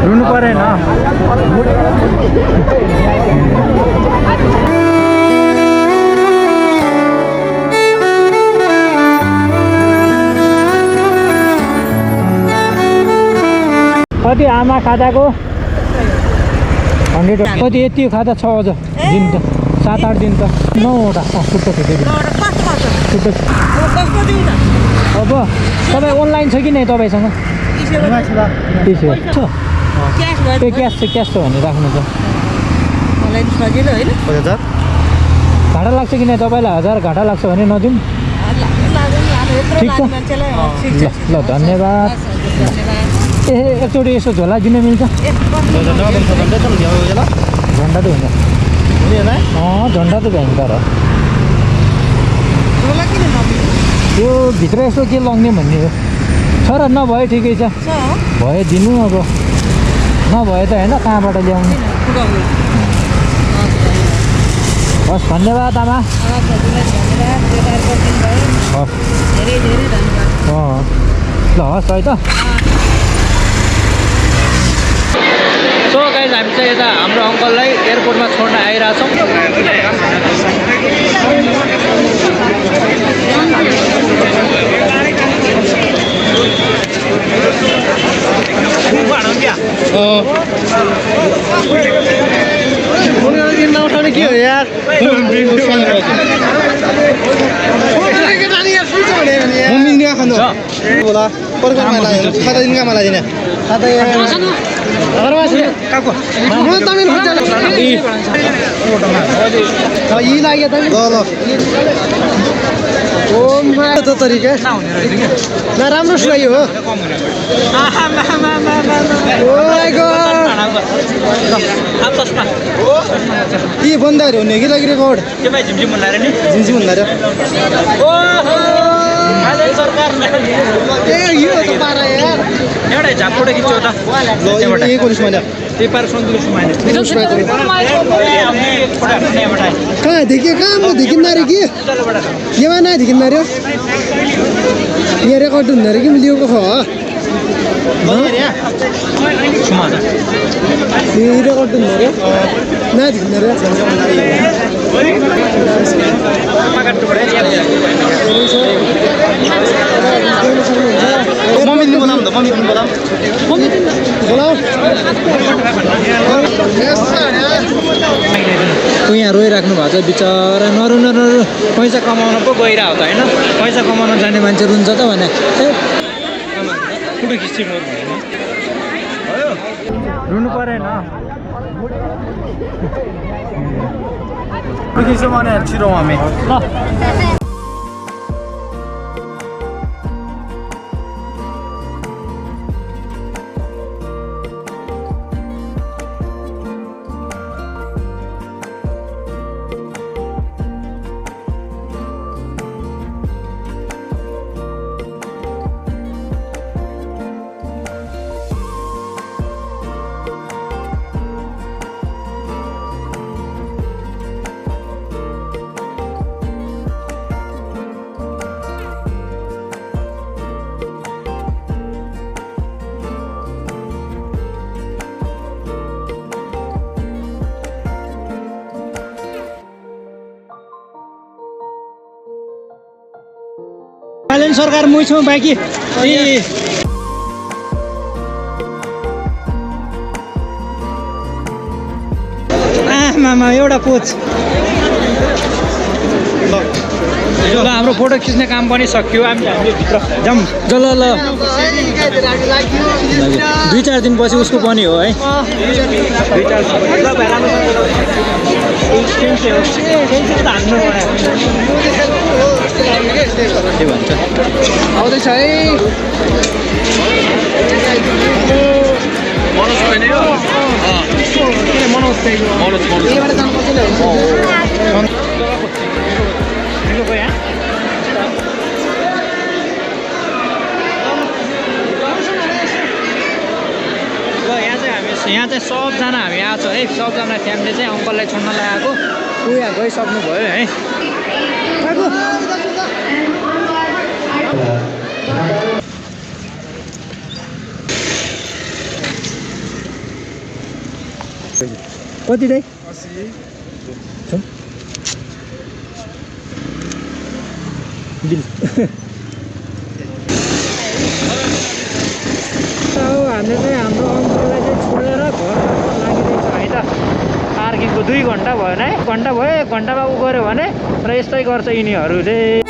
रुनु परेन कति आमा खाँदाको 100 कति यति खाँदा 6 अझ दिन त 7-8 दिन त 9वटा छुट्टो छुट्टो अब तपाईँ अनलाइन छ कि नै तपाईँसँग क्यास छ भने राख्नु छ घाटा लाग्छ कि नै तपाईँलाई 1000 घाटा लाग्छ भने नदिउँ ठिक छ ल धन्यवाद एकचोटि यसो झोला दिन मिल्छ झन्डा त हुन्छ झन्डा त भयङ्कर हो यो भित्र यसो के लग्ने भन्ने हो छ र नभए ठिकै छ भए दिनु अब नभए त होइन कहाँबाट ल्याउने हस् धन्यवाद आमा ल हस् है त सो गाइज हामी चाहिँ यता हाम्रो अङ्कललाई एयरपोर्टमा छोड्न आइरहेछौँ नउठाउने के हो यार राम्रो सुनायो हो के बन्दाहरू हुने कि लागि रेकर्ड झिमझिम भन्दा एउटा झापफोटो खिच्यो त कहाँ देखियो कहाँ म देखिँदा रे कि केमा नै देखिँदा रे यहाँ रेकर्ड हुँदो रहेछ कि लिएको खो रेकर्ड हुँदो रे नै देखिँदा रे यहाँ रोइराख्नु भएको छ बिचरा नरु पैसा कमाउन पो गइरहेको त होइन पैसा कमाउन जाने मान्छे रुन्छ त भने रुनु परेन छिरो हामी सरकार मै छौँ बाँकी आमामा एउटा कोच ल हाम्रो फोटो खिच्ने काम पनि सकियो हामी भित्र जाउँ ल 2-4 दिनपछि उसको पनि हो है के भन्छ आउँदैछ है यहाँ चाहिँ सबजना हामी आएको छौँ है सबजना फ्यामिली चाहिँ अङ्कललाई छोड्न लगाएको यहाँ गइसक्नु भयो है कति दाइ बिल हामीले चाहिँ हाम्रो अङ्कललाई चाहिँ छोडेर घर लागिरहेछ है त पार्किङको 2 घन्टा भयो है 1 घन्टा भयो 1 घन्टामा उ गऱ्यो भने र यस्तै गर्छ यिनीहरूले